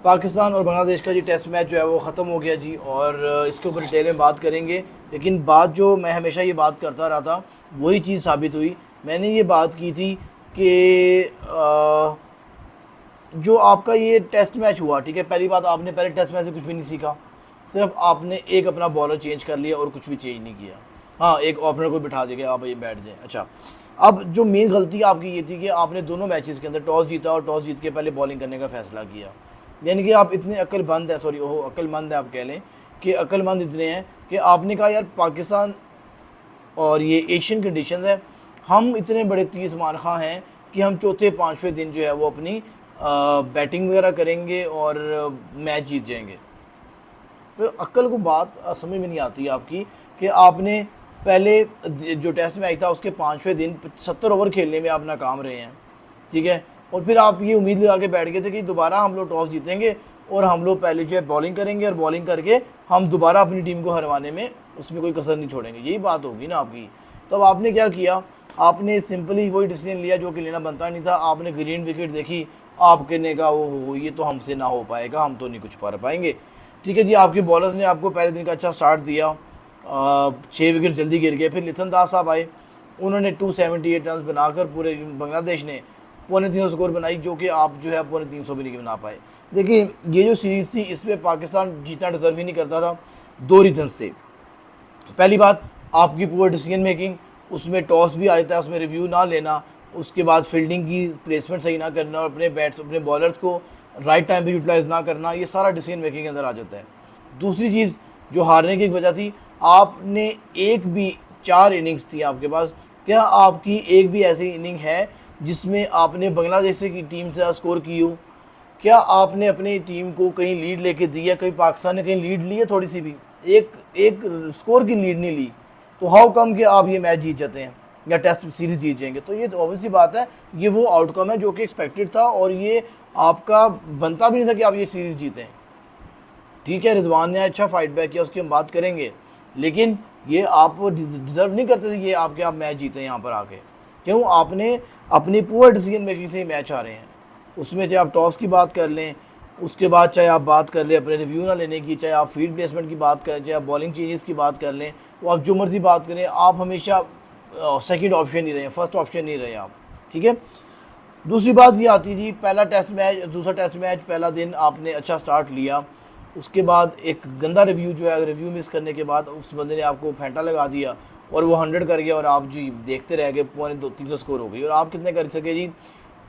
पाकिस्तान और बांग्लादेश का जी test match जो है वो ख़त्म हो गया जी, और इसके ऊपर डिटेल में बात करेंगे। लेकिन बात जो मैं हमेशा ये बात करता रहा था वही चीज़ साबित हुई। मैंने ये बात की थी कि जो आपका ये टेस्ट मैच हुआ, ठीक है, पहली बात आपने पहले टेस्ट मैच से कुछ भी नहीं सीखा। सिर्फ आपने एक अपना बॉलर चेंज कर लिया और कुछ भी चेंज नहीं किया। हाँ, एक ओपनर को बिठा दिया कि आप ये बैठ जाएं। अच्छा, अब जो मेन गलती आपकी ये थी कि आपने दोनों मैचेस के अंदर टॉस जीता और टॉस जीत के पहले बॉलिंग करने का फैसला किया। यानी कि आप इतने अक्लमंद है, सॉरी ओहो अक्लमंद है, आप कह लें कि अक्लमंद इतने हैं कि आपने कहा यार पाकिस्तान और ये एशियन कंडीशंस है, हम इतने बड़े तीस मान खां हैं कि हम चौथे पाँचवें दिन जो है वो अपनी बैटिंग वगैरह करेंगे और मैच जीत जाएंगे। तो अक्ल को बात समझ में नहीं आती आपकी कि आपने पहले जो टेस्ट मैच था उसके पाँचवें दिन 70 ओवर खेलने में आप नाकाम रहे हैं, ठीक है, और फिर आप ये उम्मीद लगा के बैठ गए थे कि दोबारा हम लोग टॉस जीतेंगे और हम लोग पहले जो है बॉलिंग करेंगे और बॉलिंग करके हम दोबारा अपनी टीम को हरवाने में उसमें कोई कसर नहीं छोड़ेंगे। यही बात होगी ना आपकी। तो अब आपने क्या किया, आपने सिंपली वही डिसीजन लिया जो कि लेना बनता नहीं था। आपने ग्रीन विकेट देखी, आप कहने का वो हो ये तो हमसे ना हो पाएगा, हम तो नहीं कुछ कर पाएंगे। ठीक है जी, आपके बॉलर्स ने आपको पहले दिन का अच्छा स्टार्ट दिया, 6 विकेट जल्दी गिर गए। फिर लिथन दास साहब आए, उन्होंने 278 रन बनाकर पूरे बांग्लादेश ने 350 स्कोर बनाई, जो कि आप जो है 350 भी नहीं बना पाए। देखिए ये जो सीरीज़ थी इसमें पाकिस्तान जीतना डिजर्व ही नहीं करता था। दो रीजंस थे। पहली बात, आपकी पूरी डिसीजन मेकिंग, उसमें टॉस भी आ जाता है, उसमें रिव्यू ना लेना, उसके बाद फील्डिंग की प्लेसमेंट सही ना करना और अपने बॉलर्स को राइट टाइम पे यूटिलाइज ना करना, ये सारा डिसीजन मेकिंग के अंदर आ जाता है। दूसरी चीज़ जो हारने की एक वजह थी, आपने एक भी 4 इनिंग्स थी आपके पास, क्या आपकी एक भी ऐसी इनिंग है जिसमें आपने बांग्लादेश की टीम से स्कोर की हो? क्या आपने अपनी टीम को कहीं लीड लेके दी है? कहीं पाकिस्तान ने कहीं लीड ली है? थोड़ी सी भी एक एक स्कोर की लीड नहीं ली। तो हाउ कम कि आप ये मैच जीत जाते हैं या टेस्ट सीरीज जीत जाएंगे? तो ये तो ऑब्वियसली बात है, ये वो आउटकम है जो कि एक्सपेक्टेड था और ये आपका बनता भी नहीं था कि आप ये सीरीज़ जीतें। ठीक है, रिजवान ने अच्छा फाइट बैक किया, उसकी हम बात करेंगे, लेकिन ये आप डिज़र्व नहीं करते थे कि आप मैच जीतें यहाँ पर आके। क्यों? आपने अपनी पूरा डिसीजन मेकिंग से ही मैच आ रहे हैं। उसमें चाहे आप टॉस की बात कर लें, उसके बाद चाहे आप बात कर लें अपने रिव्यू ना लेने की, चाहे आप फील्ड प्लेसमेंट की बात करें, चाहे आप बॉलिंग चेंजेस की बात कर लें, वो आप जो मर्जी बात करें, आप हमेशा सेकंड ऑप्शन नहीं रहे, फर्स्ट ऑप्शन नहीं रहे आप। ठीक है, दूसरी बात ये आती जी, पहला टेस्ट मैच, दूसरा टेस्ट मैच, पहला दिन आपने अच्छा स्टार्ट लिया, उसके बाद एक गंदा रिव्यू जो है, रिव्यू मिस करने के बाद उस बंदे ने आपको फेंटा लगा दिया और वो 100 कर गया और आप जी देखते रह गए, 250 स्कोर हो गई और आप कितने कर सके जी?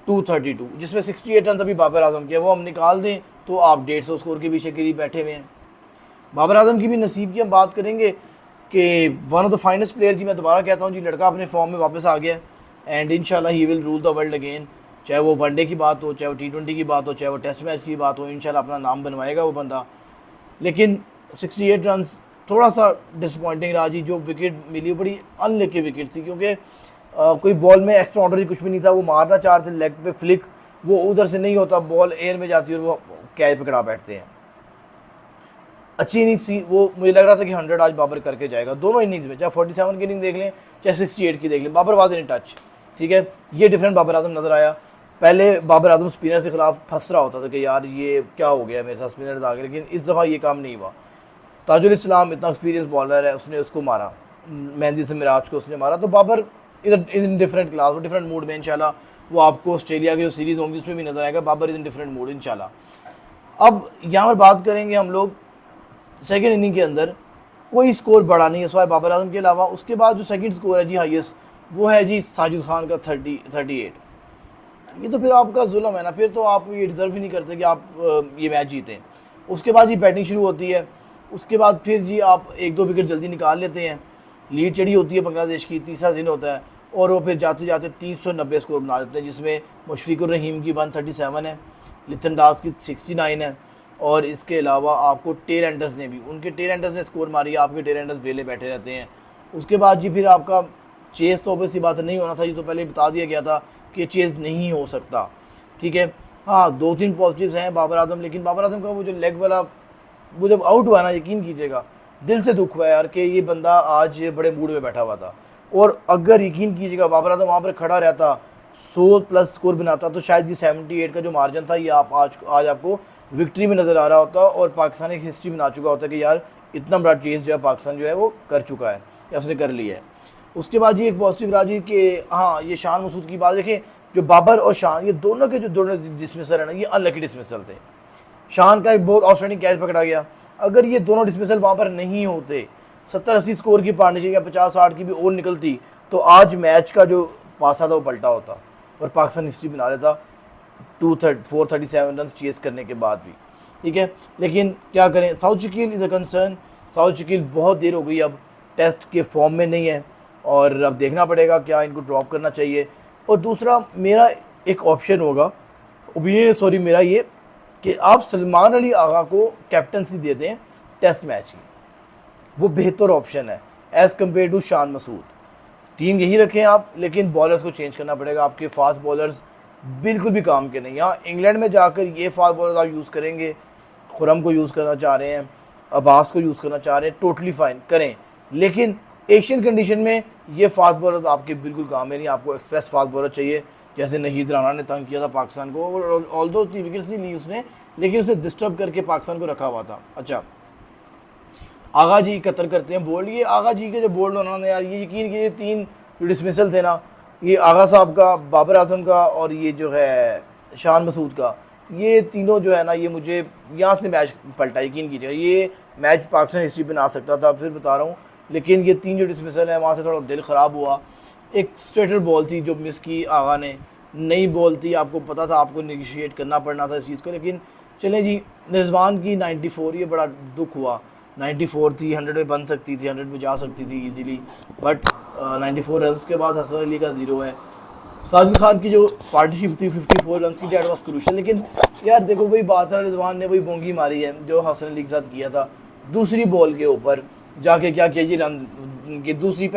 232, जिसमें 68 रन अभी बाबर आजम के, वो हम निकाल दें तो आप 150 स्कोर के पीछे करीब बैठे हुए हैं। बाबर आजम की भी नसीब की हम बात करेंगे कि one of the finest player जी, मैं दोबारा कहता हूँ जी, लड़का अपने फॉर्म में वापस आ गया एंड इंशाल्लाह he will rule the world again. चाहे वो वनडे की बात हो, चाहे वो T20 की बात हो, चाहे वो टेस्ट मैच की बात हो, इंशाल्लाह अपना नाम बनवाएगा वो बंदा। लेकिन 68 रन थोड़ा सा डिसपॉइंटिंग रहा जी। जो विकेट मिली बड़ी अनलकी विकेट थी, क्योंकि कोई बॉल में एक्स्ट्रा ऑर्डनरी कुछ भी नहीं था। वो मारना चाह रहे थे लेग पे फ्लिक, वो उधर से नहीं होता, बॉल एयर में जाती है और वो कैच पकड़ा बैठते हैं। अच्छी इनिंग्स थी वो, मुझे लग रहा था कि 100 आज बाबर करके जाएगा दोनों इनिंग्स में, चाहे 47 की इनिंग देख लें चाहे 68 की देख लें, बाबर वाज इन टच। ठीक है, ये डिफरेंट बाबर आजम नज़र आया। पहले बाबर आजम स्पिनर के खिलाफ फंस रहा होता था कि यार ये क्या हो गया मेरे साथ स्पिनर आ गए, लेकिन इस दफ़ा ये काम नहीं हुआ। ताजुल इस्लाम इतना एक्सपीरियंस बॉलर है, उसने उसको मारा, मेहंदी से मिराज को उसने मारा। तो बाबर इधर इन डिफरेंट क्लास, वो डिफरेंट मूड में, इंशाल्लाह वो आपको ऑस्ट्रेलिया की जो सीरीज़ होंगी उसमें भी नजर आएगा। Babar is in different mood इंशाल्लाह। अब यहाँ पर बात करेंगे हम लोग सेकेंड इनिंग के अंदर कोई स्कोर बड़ा नहीं है सिवाय बाबर आजम के अलावा। उसके बाद जो सेकंड स्कोर है जी हाईएस्ट, वो है जी साजिद खान का 38। ये तो फिर आपका जुल्म है ना, फिर तो आप ये डिज़र्व ही नहीं करते कि आप ये मैच जीतें। उसके बाद जी बैटिंग शुरू होती है, उसके बाद फिर जी आप 1-2 विकेट जल्दी निकाल लेते हैं, लीड चढ़ी होती है बांग्लादेश की, तीसरा दिन होता है और वो फिर जाते जाते 390 स्कोर बना देते हैं, जिसमें मुशफिकुर रहीम की 137 है, लिथन दास की 69 है और इसके अलावा आपको टेल एंडर्स ने भी, उनके टेल एंडर्स ने स्कोर मारी, आपके टेल एंडर्स वेले बैठे रहते हैं। उसके बाद जी फिर आपका चेज़ तो ऑब्वियसली बात नहीं होना था, ये तो पहले बता दिया गया था कि चेज़ नहीं हो सकता। ठीक है, हाँ 2-3 पॉजिटिव्स हैं बाबर आजम, लेकिन बाबर आजम का वो जो लेग वाला, वो जब आउट हुआ ना, यकीन कीजिएगा दिल से दुख हुआ यार कि ये बंदा आज बड़े मूड में बैठा हुआ था। और अगर यकीन कीजिएगा बाबर आजम वहाँ पर खड़ा रहता, 100 प्लस स्कोर बनाता, तो शायद ये 78 का जो मार्जिन था ये आप आज आपको विक्ट्री में नज़र आ रहा होता और पाकिस्तान एक हिस्ट्री बना चुका होता कि यार इतना बड़ा चेज़ जो है पाकिस्तान जो है वो कर चुका है या उसने कर लिया है। उसके बाद ये एक पॉजिटिव रहा जी कि हाँ, ये शान मसूद की बात देखें, जो बाबर और शान ये दोनों के जो दोनों डिसमिसल है ना, ये अनलकी डिसमिसल थे। शान का एक बहुत आउटस्टैंडिंग कैच पकड़ा गया, अगर ये दोनों डिसमिसल वहाँ पर नहीं होते, 70-80 स्कोर की पार्टनरशिप या 50-60 की भी और निकलती, तो आज मैच का जो पासा था वो पलटा होता और पाकिस्तान हिस्ट्री बना लेता 437 रन चेस करने के बाद भी, ठीक है। लेकिन क्या करें, south Shakeel is a concern. South Shakeel बहुत देर हो गई, अब टेस्ट के फॉर्म में नहीं है और अब देखना पड़ेगा क्या इनको ड्रॉप करना चाहिए। और दूसरा मेरा एक ऑप्शन होगा, ओपिनियन सॉरी मेरा ये, कि आप सलमान अली आगा को कैप्टनसी दे दें टेस्ट मैच की, वो बेहतर ऑप्शन है as compare to Shan Masood. Team यही रखें आप, लेकिन बॉलर्स को चेंज करना पड़ेगा। आपके फास्ट बॉलर्स बिल्कुल भी काम के नहीं। यहाँ इंग्लैंड में जाकर ये फास्ट बॉलर्स आप यूज़ करेंगे, खुरम को यूज़ करना चाह रहे हैं, अब्बास को यूज़ करना चाह रहे हैं, टोटली फाइन करें, लेकिन एशियन कंडीशन में ये फास्ट बॉलर आपके बिल्कुल काम में नहीं। आपको एक्सप्रेस फास्ट बॉलर चाहिए, जैसे नहीद राना ने तंग किया था पाकिस्तान को, और ऑल दो 3 विकेट्स नहीं ली उसने, लेकिन उसे डिस्टर्ब करके पाकिस्तान को रखा हुआ था। अच्छा, आगा जी कतर करते हैं बोल्ड, ये आगा जी के जो बोल्ड उन्होंने यार, ये यकीन कीजिए 3 जो डिसमिसल थे ना, ये आगा साहब का, बाबर आजम का और ये जो है शान मसूद का, ये तीनों जो है ना, ये मुझे यहाँ से मैच पलटा, यकीन कीजिएगा ये मैच पाकिस्तान हिस्ट्री बना सकता था, फिर बता रहा हूँ। लेकिन ये 3 जो डिसमिसल है वहाँ से थोड़ा दिल ख़राब हुआ। एक स्ट्रेटर बॉल थी जो मिस की आगा ने, नई बॉल थी, आपको पता था आपको निगोशिएट करना पड़ना था इस चीज़ को, लेकिन चलें जी। रिजवान की 94, ये बड़ा दुख हुआ, 94 थी, 100 में बन सकती थी, 100 में जा सकती थी इजीली, बट 94 रन के बाद हसन अली का 0 है। साजिद खान की जो पार्टनरशिप थी 54 रन की, डेट वाज क्रूशियल। लेकिन यार देखो वही बात है, रिजवान ने वही बोंगी मारी है जो हसन अली के साथ किया था, दूसरी बॉल के ऊपर जाके क्या किया जी, रन की दूसरी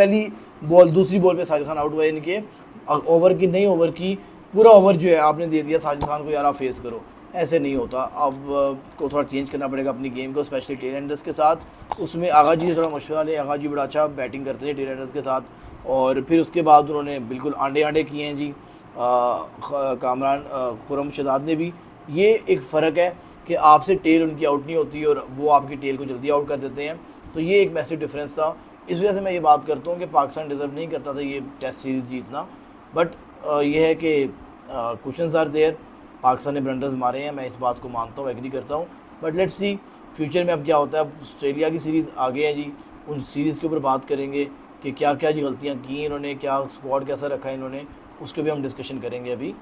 दूसरी बॉल पे साजिद खान आउट हुए। इनके ओवर की नहीं, ओवर की पूरा ओवर जो है आपने दे दिया साजिद खान को, यार आप फेस करो, ऐसे नहीं होता। अब को थोड़ा चेंज करना पड़ेगा अपनी गेम को, स्पेशली टेल एंडर्स के साथ। उसमें आगा जी से थोड़ा मशवरा लें, आगा जी बड़ा अच्छा बैटिंग करते हैं टेल एंडर्स के साथ। और फिर उसके बाद उन्होंने बिल्कुल आंडे किए हैं जी, कामरान खुरम शदाद ने भी। ये एक फ़र्क है कि आपसे टेल उनकी आउट नहीं होती और वो आपकी टेल को जल्दी आउट कर देते हैं, तो ये एक मैसिव डिफरेंस था। इस वजह से मैं ये बात करता हूँ कि पाकिस्तान डिज़र्व नहीं करता था ये टेस्ट सीरीज़ जीतना, बट ये है कि क्वेश्चंस आर देयर, पाकिस्तान ने ब्लंडर्स मारे हैं, मैं इस बात को मानता हूँ, एग्री करता हूँ, बट लेट्स सी फ्यूचर में अब क्या होता है। अब ऑस्ट्रेलिया की सीरीज़ आगे है जी, उन सीरीज़ के ऊपर बात करेंगे कि क्या क्या जी गलतियाँ की इन्होंने, क्या स्क्वाड कैसा रखा है इन्होंने, उसके भी हम डिस्कशन करेंगे अभी।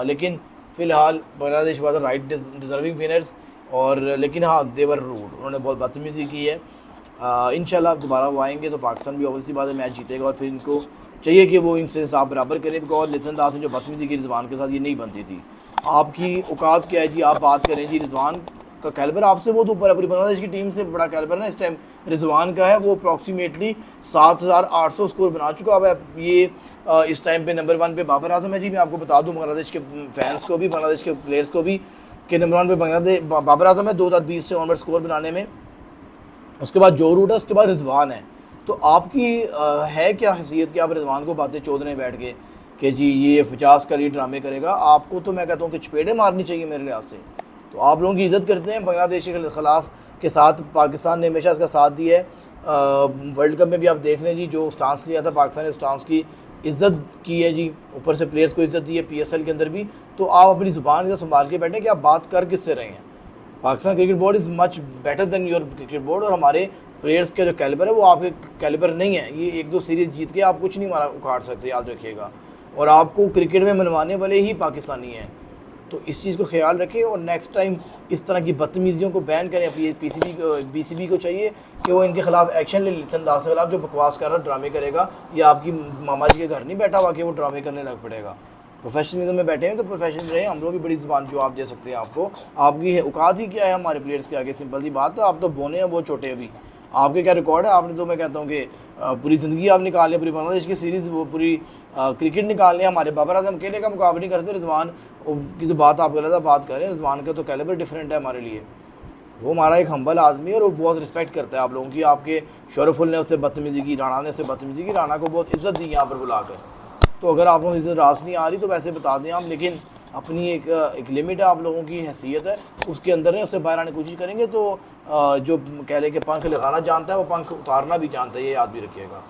लेकिन फ़िलहाल Bangladesh was right deserving winners, और लेकिन हाँ देवर रूड, उन्होंने बहुत बदतमीज़ी की है। इंशाल्लाह दोबारा वो आएंगे तो पाकिस्तान भी ऑब्वियसली बात है मैच जीतेगा, और फिर इनको चाहिए कि वो इनसे हिसाब बराबर करें, बिकॉज लिथन दास ने जो बदतमीज़ी की रिजवान के साथ, ये नहीं बनती थी। आपकी औकात क्या है जी, आप बात करें जी, रिजवान का कैलिबर आपसे बहुत ऊपर है, पूरी बांग्लादेश की टीम से बड़ा कैलिबर ना इस टाइम रिजवान का है। वो अप्रॉक्सीमेटली 7800 स्कोर बना चुका है। ये इस टाइम पे नंबर 1 पे बाबर आजम है जी। मैं आपको बता दूं बांग्लादेश के फैंस को भी, बांग्लादेश के प्लेयर्स को भी, कि नंबर 1 पे बाबर आजम है 2020 से ऑनवर्ड स्कोर बनाने में। उसके बाद जो रूट है, उसके बाद रिजवान है। तो आपकी है क्या हैसियत कि आप रिजवान को बातें चोद रहे बैठ के कि जी ये 50 का लीड ड्रामे करेगा? आपको तो मैं कहता हूँ कि चपेड़े मारनी चाहिए मेरे लिहाज से। तो आप लोगों की इज़्ज़त करते हैं बांग्लादेश के ख़िलाफ़ के साथ, पाकिस्तान ने हमेशा इसका साथ दिया है। वर्ल्ड कप में भी आप देख लें जी, जो स्टांस लिया था पाकिस्तान ने, स्टांस की इज़्ज़त की है जी, ऊपर से प्लेयर्स को इज़्ज़त दी है PSL के अंदर भी। तो आप अपनी ज़ुबान से संभाल के बैठे कि आप बात कर किससे रहे हैं। Pakistan cricket board is much better than your cricket board, और हमारे प्लेयर्स के जो कैलिबर है वो आपके कैलिबर नहीं है। ये 1-2 सीरीज़ जीत के आप कुछ नहीं मारा उखाड़ सकते, याद रखिएगा। और आपको क्रिकेट में मनवाने वाले ही पाकिस्तानी हैं, तो इस चीज़ को ख्याल रखें। और नेक्स्ट टाइम इस तरह की बदतमीज़ियों को बैन करें। BCB को चाहिए कि वो इनके खिलाफ एक्शन ले, लिथन दास के खिलाफ जो बकवास कर रहा ड्रामे करेगा, या आपकी मामा जी के घर नहीं बैठा हुआ कि वो ड्रामे करने लग पड़ेगा। प्रोफेशनलिज्म में बैठे हैं तो प्रोफेशनल रहे, हम लोग भी बड़ी ज़ुबान जवाब दे सकते हैं आपको। आपकी औकात ही क्या है हमारे प्लेयर्स के आगे? सिंपल सी बात है, आप तो बोने हैं, वो छोटे अभी। आपके क्या रिकॉर्ड है? आपने तो मैं कहता हूँ कि पूरी ज़िंदगी आप निकाल लें, पूरी बांग्लादेश की सीरीज़, वो पूरी क्रिकेट निकाल लें। हमारे बाबर आजम अकेले का मुकाबला नहीं करते। रिजवान की तो बात आप गलत बात करें, रिजवान का तो कैलिबर डिफरेंट है हमारे लिए। वो हमारा एक हम्बल आदमी है और वो बहुत रिस्पेक्ट करता है आप लोगों की। आपके शोरफुल ने उससे बदतमीज़ी की, राणा ने उससे बदतमीज़ी की, राणा को बहुत इज़्ज़त दी यहाँ पर बुलाकर। तो अगर आप लोगों को इज़्ज़त रास नहीं आ रही तो वैसे बता दें आप, लेकिन अपनी एक लिमिट है, आप लोगों की हैसियत है, उसके अंदर है, उससे बाहर आने की कोशिश करेंगे तो जो कह रहे कि पंख लगाना जानता है वो पंख उतारना भी जानता है, ये याद भी रखिएगा।